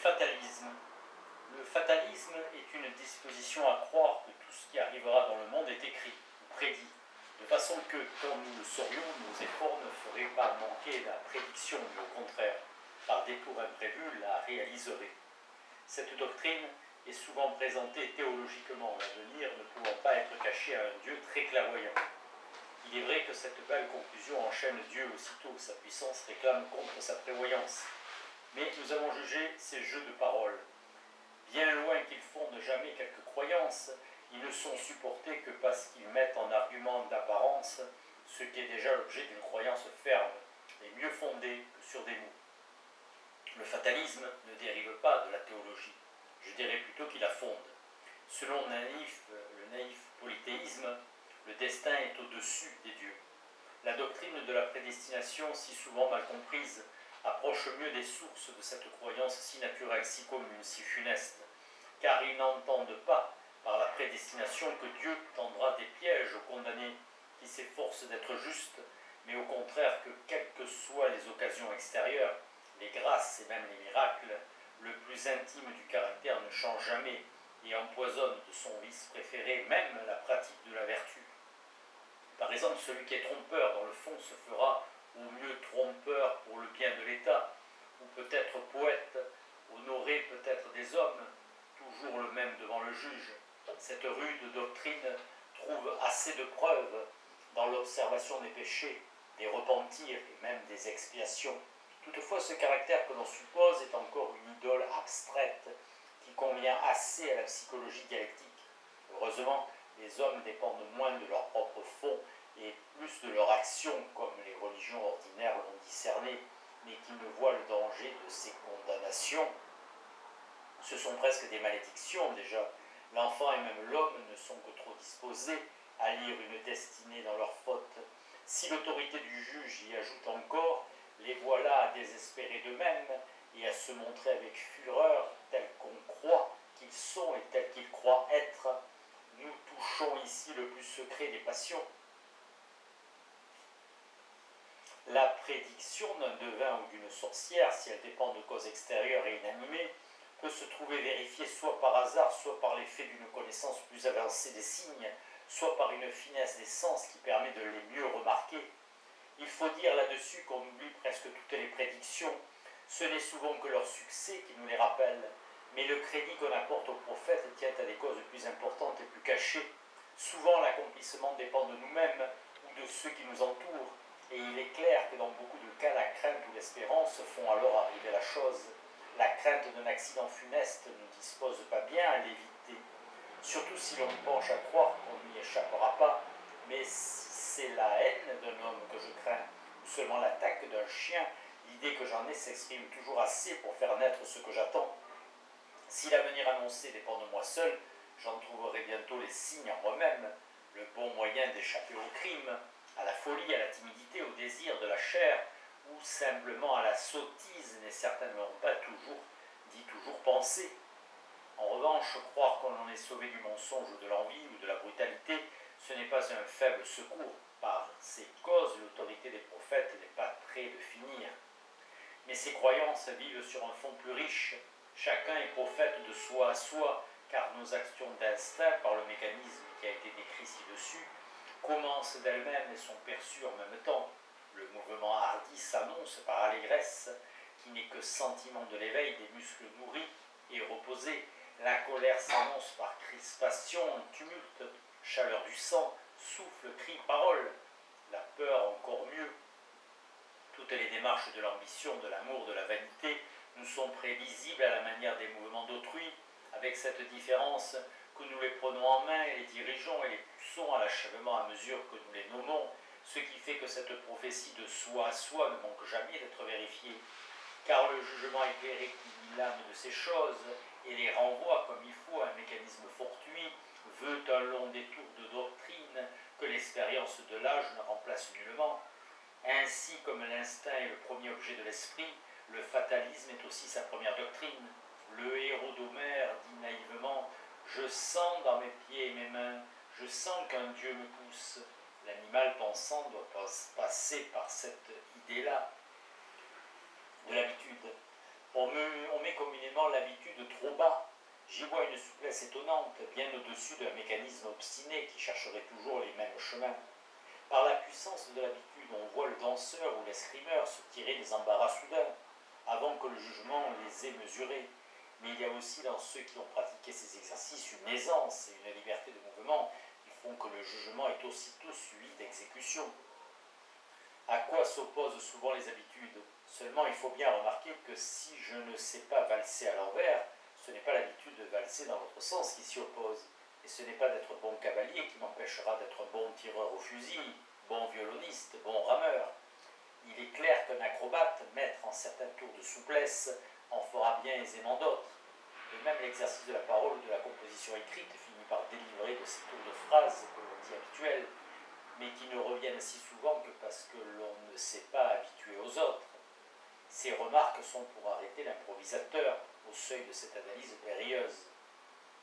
fatalisme. Le fatalisme est une disposition à croire que tout ce qui arrivera dans le monde est écrit ou prédit, de façon que, quand nous le saurions, nos efforts ne feraient pas manquer la prédiction, mais au contraire, par détour imprévu, la réaliseraient. Cette doctrine est souvent présentée théologiquement, l'avenir ne pouvant pas être caché à un Dieu très clairvoyant. Il est vrai que cette belle conclusion enchaîne Dieu aussitôt, sa puissance réclame contre sa prévoyance. Mais nous avons jugé ces jeux de paroles. Bien loin qu'ils fondent jamais quelques croyances, ils ne sont supportés que parce qu'ils mettent en argument d'apparence ce qui est déjà l'objet d'une croyance ferme et mieux fondée que sur des mots. Le fatalisme ne dérive pas de la théologie, je dirais plutôt qu'il la fonde. Selon le naïf polythéisme, le destin est au-dessus des dieux. La doctrine de la prédestination, si souvent mal comprise, approche mieux des sources de cette croyance si naturelle, si commune, si funeste, car ils n'entendent pas par la prédestination que Dieu tendra des pièges aux condamnés qui s'efforcent d'être justes, mais au contraire que, quelles que soient les occasions extérieures, les grâces et même les miracles, le plus intime du caractère ne change jamais et empoisonne de son vice préféré même la pratique de la vertu. Par exemple, celui qui est trompeur, dans le fond, se fera au mieux trompeur pour le bien de l'État, ou peut-être poète, honoré peut-être des hommes, toujours le même devant le juge. Cette rude doctrine trouve assez de preuves dans l'observation des péchés, des repentirs et même des expiations. Toutefois, ce caractère que l'on suppose est encore une idole abstraite qui convient assez à la psychologie dialectique. Heureusement, les hommes dépendent moins de leur propre fond et plus de leur action, comme les religions ordinaires l'ont discerné, mais qui ne voient le danger de ces condamnations. Ce sont presque des malédictions déjà. L'enfant et même l'homme ne sont que trop disposés à lire une destinée dans leur faute. Si l'autorité du juge y ajoute encore, les voilà à désespérer d'eux-mêmes et à se montrer avec fureur tels qu'on croit qu'ils sont et tels qu'ils croient être. Nous touchons ici le plus secret des passions. La prédiction d'un devin ou d'une sorcière, si elle dépend de causes extérieures et inanimées, peut se trouver vérifiée soit par hasard, soit par l'effet d'une connaissance plus avancée des signes, soit par une finesse des sens qui permet de les mieux remarquer. Il faut dire là-dessus qu'on oublie presque toutes les prédictions. Ce n'est souvent que leur succès qui nous les rappelle, mais le crédit qu'on apporte aux prophètes tient à des causes plus importantes et plus cachées. Souvent, l'accomplissement dépend de nous-mêmes ou de ceux qui nous entourent, et il est clair que dans beaucoup de cas, la crainte ou l'espérance font alors arriver la chose. La crainte d'un accident funeste ne dispose pas bien à l'éviter, surtout si l'on penche à croire qu'on n'y échappera pas, mais si c'est la haine d'un homme que je crains, ou seulement l'attaque d'un chien, l'idée que j'en ai s'exprime toujours assez pour faire naître ce que j'attends. Si l'avenir annoncé dépend de moi seul, j'en trouverai bientôt les signes en moi-même, le bon moyen d'échapper au crime, à la folie, à la timidité, au désir de la chair, ou simplement à la sottise n'est certainement pas toujours pensée. En revanche, croire qu'on en est sauvé du mensonge ou de l'envie ou de la brutalité, ce n'est pas un faible secours. Par ces causes, l'autorité des prophètes n'est pas près de finir. Mais ces croyances vivent sur un fond plus riche. Chacun est prophète de soi à soi, car nos actions d'instinct, par le mécanisme qui a été décrit ci-dessus, commencent d'elles-mêmes et sont perçues en même temps. Le mouvement hardi s'annonce par allégresse, qui n'est que sentiment de l'éveil des muscles nourris et reposés. La colère s'annonce par crispation, tumulte, chaleur du sang, souffle, cri, parole. La peur encore mieux. Toutes les démarches de l'ambition, de l'amour, de la vanité nous sont prévisibles à la manière des mouvements d'autrui, avec cette différence que nous les prenons en main et les dirigeons et les poussons à l'achèvement à mesure que nous les nommons, ce qui fait que cette prophétie de soi à soi ne manque jamais d'être vérifiée, car le jugement éclairé qui lie l'âme de ces choses et les renvoie comme il faut à un mécanisme fortuit veut un long détour de doctrine que l'expérience de l'âge ne remplace nullement. Ainsi comme l'instinct est le premier objet de l'esprit, le fatalisme est aussi sa première doctrine. Le héros d'Homère dit naïvement « Je sens dans mes pieds et mes mains, je sens qu'un Dieu me pousse ». L'animal pensant doit passer par cette idée-là de l'habitude. On met communément l'habitude trop bas. J'y vois une souplesse étonnante, bien au-dessus d'un mécanisme obstiné qui chercherait toujours les mêmes chemins. Par la puissance de l'habitude, on voit le danseur ou l'escrimeur se tirer des embarras soudains, avant que le jugement les ait mesurés. Mais il y a aussi dans ceux qui ont pratiqué ces exercices une aisance et une liberté de mouvement qui font que le jugement est aussitôt suivi d'exécution. À quoi s'opposent souvent les habitudes? Seulement, il faut bien remarquer que si je ne sais pas valser à l'envers, ce n'est pas l'habitude de valser dans l'autre sens qui s'y oppose. Et ce n'est pas d'être bon cavalier qui m'empêchera d'être bon tireur au fusil, bon violoniste, bon rameur. Il est clair qu'un acrobate, maître en certains tours de souplesse, en fera bien aisément d'autres. De même, l'exercice de la parole ou de la composition écrite finit par délivrer de ces tours de phrases que l'on dit habituels, mais qui ne reviennent si souvent que parce que l'on ne s'est pas habitué aux autres. Ces remarques sont pour arrêter l'improvisateur au seuil de cette analyse périlleuse,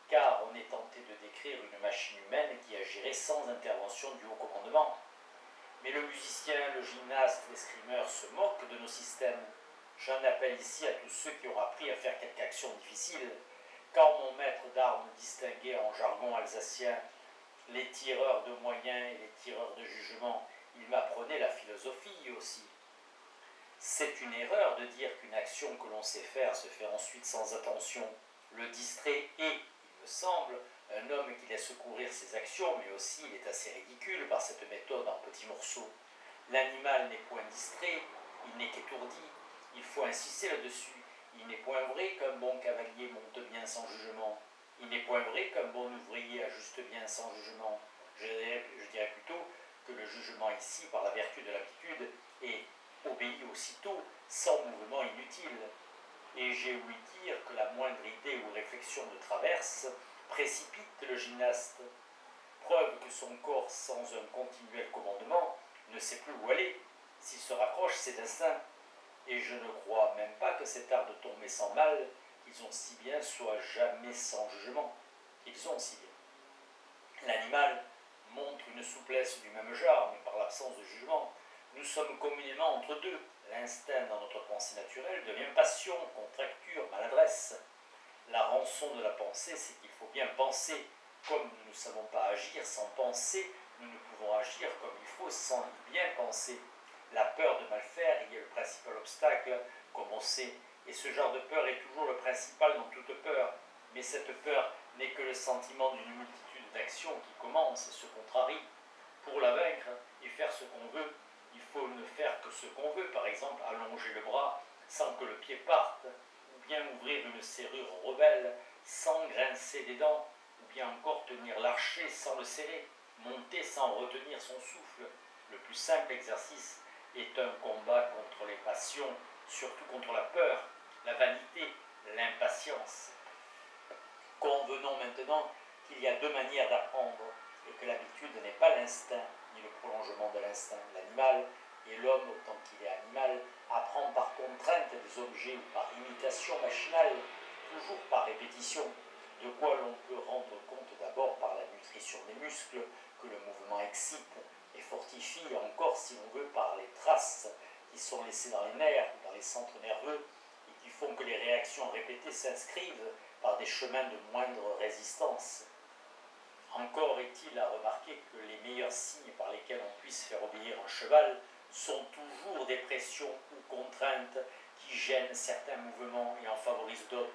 car on est tenté de décrire une machine humaine qui agirait sans intervention du haut commandement. Mais le musicien, le gymnaste, l'escrimeur se moquent de nos systèmes. J'en appelle ici à tous ceux qui ont appris à faire quelque action difficile. Quand mon maître d'armes distinguait en jargon alsacien les tireurs de moyens et les tireurs de jugement, il m'apprenait la philosophie aussi. C'est une erreur de dire qu'une action que l'on sait faire se fait ensuite sans attention. Le distrait est, il me semble, un homme qui laisse courir ses actions, mais aussi il est assez ridicule par cette méthode en petits morceaux. L'animal n'est point distrait, il n'est qu'étourdi, il faut insister là-dessus. Il n'est point vrai qu'un bon cavalier monte bien sans jugement. Il n'est point vrai qu'un bon ouvrier ajuste bien sans jugement. Je dirais plutôt que le jugement ici, par la vertu de l'habitude, est obéi aussitôt, sans mouvement inutile. Et j'ai ouï dire que la moindre idée ou réflexion de traverse précipite le gymnaste. Preuve que son corps, sans un continuel commandement, ne sait plus où aller. S'il se rapproche, c'est d'instinct. Et je ne crois même pas que cet art de tomber sans mal, qu'ils ont si bien, soit jamais sans jugement. Ils ont si bien. L'animal montre une souplesse du même genre, mais par l'absence de jugement. Nous sommes communément entre deux. L'instinct dans notre pensée naturelle devient passion, contracture, maladresse. La rançon de la pensée, c'est qu'il faut bien penser. Comme nous ne savons pas agir sans penser, nous ne pouvons agir comme il faut sans bien penser. La peur de mal faire y est le principal obstacle, comme on sait, et ce genre de peur est toujours le principal dans toute peur. Mais cette peur n'est que le sentiment d'une multitude d'actions qui commencent et se contrarient. Pour la vaincre et faire ce qu'on veut, il faut ne faire que ce qu'on veut, par exemple allonger le bras sans que le pied parte, ou bien ouvrir une serrure rebelle sans grincer des dents, ou bien encore tenir l'archet sans le serrer, monter sans retenir son souffle. Le plus simple exercice est un combat contre les passions, surtout contre la peur, la vanité, l'impatience. Convenons maintenant qu'il y a deux manières d'apprendre, et que l'habitude n'est pas l'instinct, ni le prolongement de l'instinct. L'animal, et l'homme autant qu'il est animal, apprend par contrainte des objets ou par imitation machinale, toujours par répétition, de quoi l'on peut rendre compte d'abord par la nutrition des muscles, que le mouvement excite, et fortifie encore, si l'on veut, par les traces qui sont laissées dans les nerfs ou dans les centres nerveux, et qui font que les réactions répétées s'inscrivent par des chemins de moindre résistance. Encore est-il à remarquer que les meilleurs signes par lesquels on puisse faire obéir un cheval sont toujours des pressions ou contraintes qui gênent certains mouvements et en favorisent d'autres.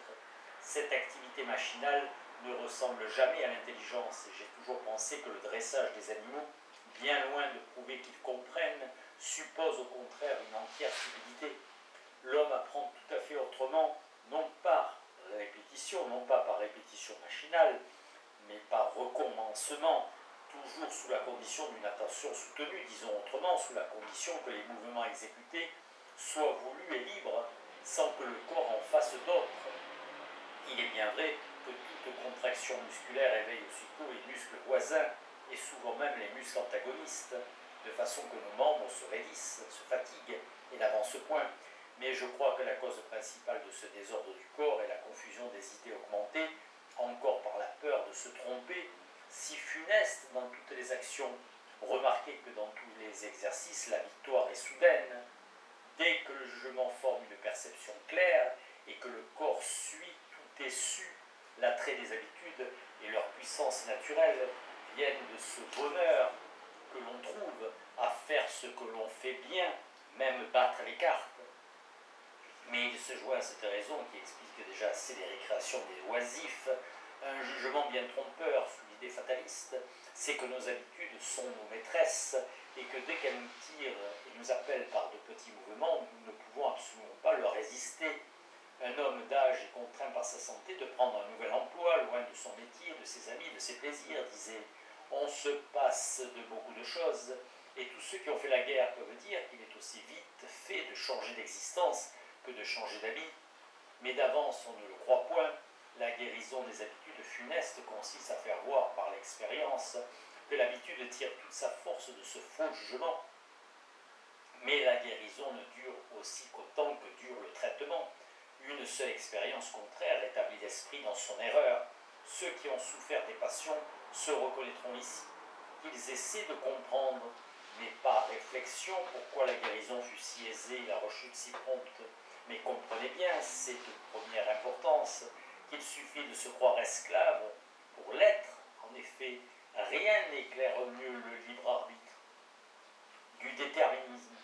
Cette activité machinale ne ressemble jamais à l'intelligence, et j'ai toujours pensé que le dressage des animaux, bien loin de prouver qu'ils comprennent, suppose au contraire une entière stupidité. L'homme apprend tout à fait autrement, non par répétition, non pas par répétition machinale, mais par recommencement, toujours sous la condition d'une attention soutenue, disons autrement, sous la condition que les mouvements exécutés soient voulus et libres, sans que le corps en fasse d'autres. Il est bien vrai que toute contraction musculaire éveille aussitôt les muscles voisins, et souvent même les muscles antagonistes, de façon que nos membres se raidissent, se fatiguent et n'avancent point. Mais je crois que la cause principale de ce désordre du corps est la confusion des idées augmentées, encore par la peur de se tromper, si funeste dans toutes les actions. Remarquez que dans tous les exercices, la victoire est soudaine. Dès que le jugement forme une perception claire, et que le corps suit, tout est su, l'attrait des habitudes et leur puissance naturelle viennent de ce bonheur que l'on trouve à faire ce que l'on fait bien, même battre les cartes. Mais il se joint à cette raison qui explique déjà assez les récréations des oisifs, un jugement bien trompeur sous l'idée fataliste, c'est que nos habitudes sont nos maîtresses et que dès qu'elles nous tirent et nous appellent par de petits mouvements, nous ne pouvons absolument pas leur résister. Un homme d'âge est contraint par sa santé de prendre un nouvel emploi, loin de son métier, de ses amis, de ses plaisirs, disait. On se passe de beaucoup de choses, et tous ceux qui ont fait la guerre peuvent dire qu'il est aussi vite fait de changer d'existence que de changer d'habit. Mais d'avance, on ne le croit point. La guérison des habitudes funestes consiste à faire voir par l'expérience que l'habitude tire toute sa force de ce faux jugement. Mais la guérison ne dure aussi qu'autant que dure le traitement. Une seule expérience contraire établit l'esprit dans son erreur. Ceux qui ont souffert des passions se reconnaîtront ici. Qu'ils essaient de comprendre, mais par réflexion, pourquoi la guérison fut si aisée et la rechute si prompte. Mais comprenez bien, c'est de première importance, qu'il suffit de se croire esclave pour l'être. En effet, rien n'éclaire mieux le libre arbitre du déterminisme.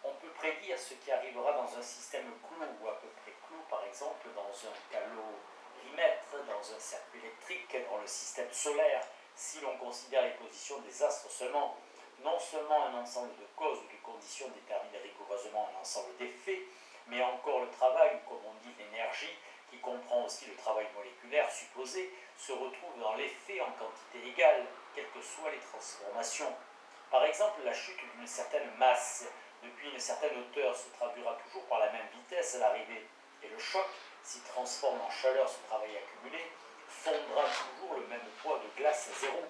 On peut prédire ce qui arrivera dans un système clos ou à peu près clos, par exemple dans un calorimètre, dans un circuit électrique, dans le système solaire, si l'on considère les positions des astres seulement, non seulement un ensemble de causes ou de conditions détermine rigoureusement un ensemble d'effets, mais encore le travail, ou comme on dit l'énergie, qui comprend aussi le travail moléculaire supposé, se retrouve dans l'effet en quantité égale, quelles que soient les transformations. Par exemple, la chute d'une certaine masse depuis une certaine hauteur se traduira toujours par la même vitesse à l'arrivée, et le choc, s'il transforme en chaleur ce travail accumulé, fondra toujours le même poids de glace à zéro.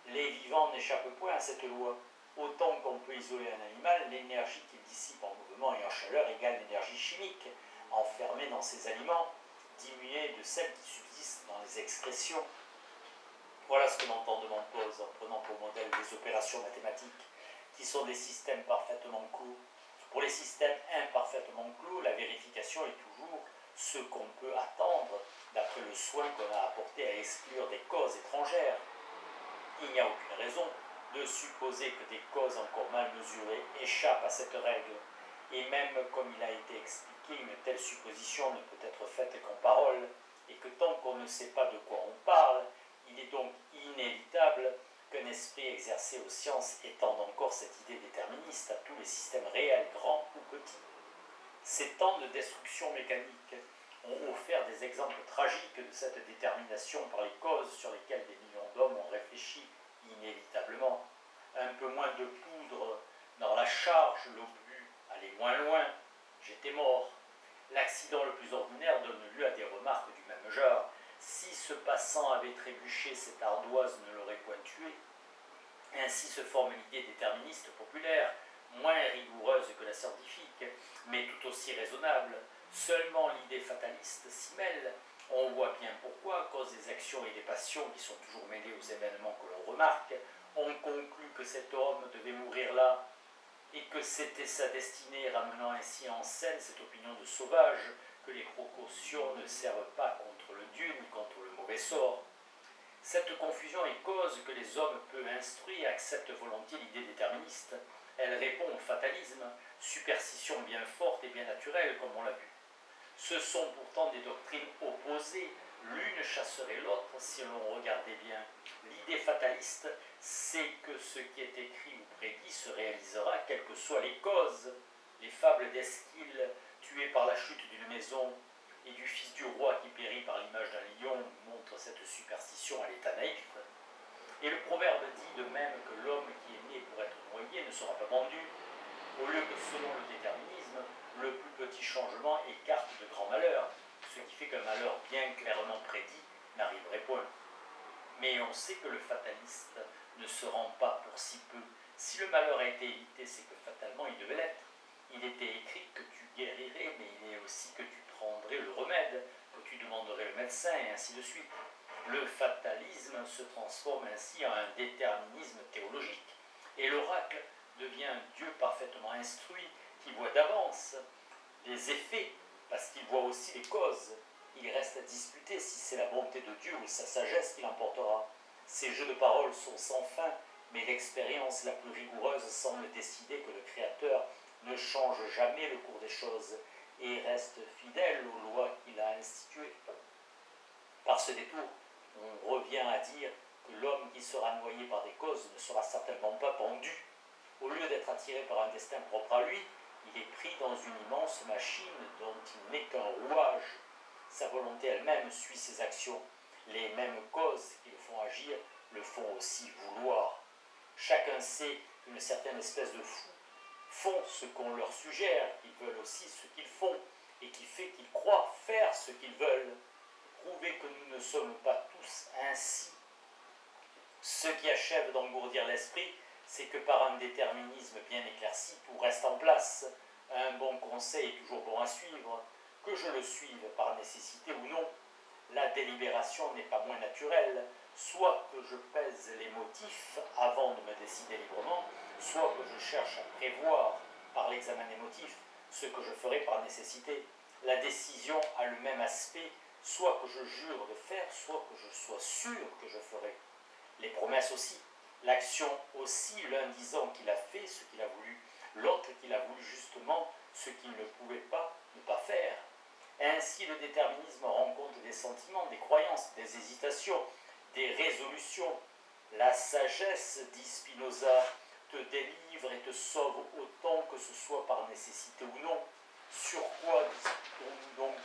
Les vivants n'échappent point à cette loi. Autant qu'on peut isoler un animal, l'énergie qu'il dissipe en mouvement et en chaleur égale l'énergie chimique enfermée dans ses aliments, diminuée de celle qui subsiste dans les excrétions. Voilà ce que l'on demande pose en prenant pour modèle des opérations mathématiques qui sont des systèmes parfaitement clos. Pour les systèmes imparfaitement clos, la vérification est toujours ce qu'on peut attendre d'après le soin qu'on a apporté à exclure des causes étrangères. Il n'y a aucune raison de supposer que des causes encore mal mesurées échappent à cette règle. Et même comme il a été expliqué, une telle supposition ne peut être faite qu'en parole, et que tant qu'on ne sait pas de quoi on parle, il est donc inévitable qu'un esprit exercé aux sciences étende encore cette idée déterministe à tous les systèmes réels, grands ou petits. Ces temps de destruction mécanique ont offert des exemples tragiques de cette détermination par les causes sur lesquelles des millions d'hommes ont réfléchi inévitablement. Un peu moins de poudre dans la charge, l'obus allait moins loin, j'étais mort. L'accident le plus ordinaire donne lieu à des remarques du même genre. Si ce passant avait trébuché, cette ardoise ne l'aurait point tué. Ainsi se forme l'idée déterministe populaire, moins rigoureuse que la scientifique, mais tout aussi raisonnable. Seulement l'idée fataliste s'y mêle. On voit bien pourquoi, à cause des actions et des passions qui sont toujours mêlées aux événements que l'on remarque, on conclut que cet homme devait mourir là, et que c'était sa destinée, ramenant ainsi en scène cette opinion de sauvage, que les précautions ne servent pas contre le Dieu ni contre le mauvais sort. Cette confusion est cause que les hommes peu instruits acceptent volontiers l'idée déterministe. Elle répond au fatalisme, superstition bien forte et bien naturelle, comme on l'a vu. Ce sont pourtant des doctrines opposées, l'une chasserait l'autre si l'on regardait bien. L'idée fataliste, c'est que ce qui est écrit ou prédit se réalisera, quelles que soient les causes. Les fables d'Esquile, tué par la chute d'une maison, et du fils du roi qui périt par l'image d'un lion, montrent cette superstition à l'état naïf. Et le proverbe dit de même que l'homme qui est né pour être noyé ne sera pas pendu, au lieu que selon le déterminisme, le plus petit changement écarte de grands malheurs, ce qui fait qu'un malheur bien clairement prédit n'arriverait point. Mais on sait que le fataliste ne se rend pas pour si peu. Si le malheur a été évité, c'est que fatalement il devait l'être. Il était écrit que tu guérirais, mais il est aussi que tu prendrais le remède, que tu demanderais le médecin, et ainsi de suite. Le fatalisme se transforme ainsi en un déterminisme théologique, et l'oracle devient un Dieu parfaitement instruit, qui voit d'avance les effets parce qu'il voit aussi les causes. Il reste à discuter si c'est la bonté de Dieu ou sa sagesse qui l'emportera. Ces jeux de paroles sont sans fin, mais l'expérience la plus rigoureuse semble décider que le Créateur ne change jamais le cours des choses et reste fidèle aux lois qu'il a instituées. Par ce détour, on revient à dire que l'homme qui sera noyé par des causes ne sera certainement pas pendu. Au lieu d'être attiré par un destin propre à lui, il est pris dans une immense machine dont il n'est qu'un rouage. Sa volonté elle-même suit ses actions. Les mêmes causes qui le font agir le font aussi vouloir. Chacun sait qu'une certaine espèce de fous font ce qu'on leur suggère, qu'ils veulent aussi ce qu'ils font, et qui fait qu'ils croient faire ce qu'ils veulent. Prouver que nous ne sommes pas tous ainsi. Ce qui achève d'engourdir l'esprit, c'est que par un déterminisme bien éclairci, tout reste en place. Un bon conseil est toujours bon à suivre, que je le suive par nécessité ou non. La délibération n'est pas moins naturelle, soit que je pèse les motifs avant de me décider librement, soit que je cherche à prévoir par l'examen des motifs ce que je ferai par nécessité. La décision a le même aspect, soit que je jure de faire, soit que je sois sûr que je ferai. Les promesses aussi, l'action aussi, l'un disant qu'il a fait ce qu'il a voulu, l'autre qu'il a voulu justement ce qu'il ne pouvait pas ne pas faire. Ainsi, le déterminisme rend compte des sentiments, des croyances, des hésitations, des résolutions. La sagesse, dit Spinoza, te délivre et te sauve autant que ce soit par nécessité ou non. Sur quoi discutons-nous donc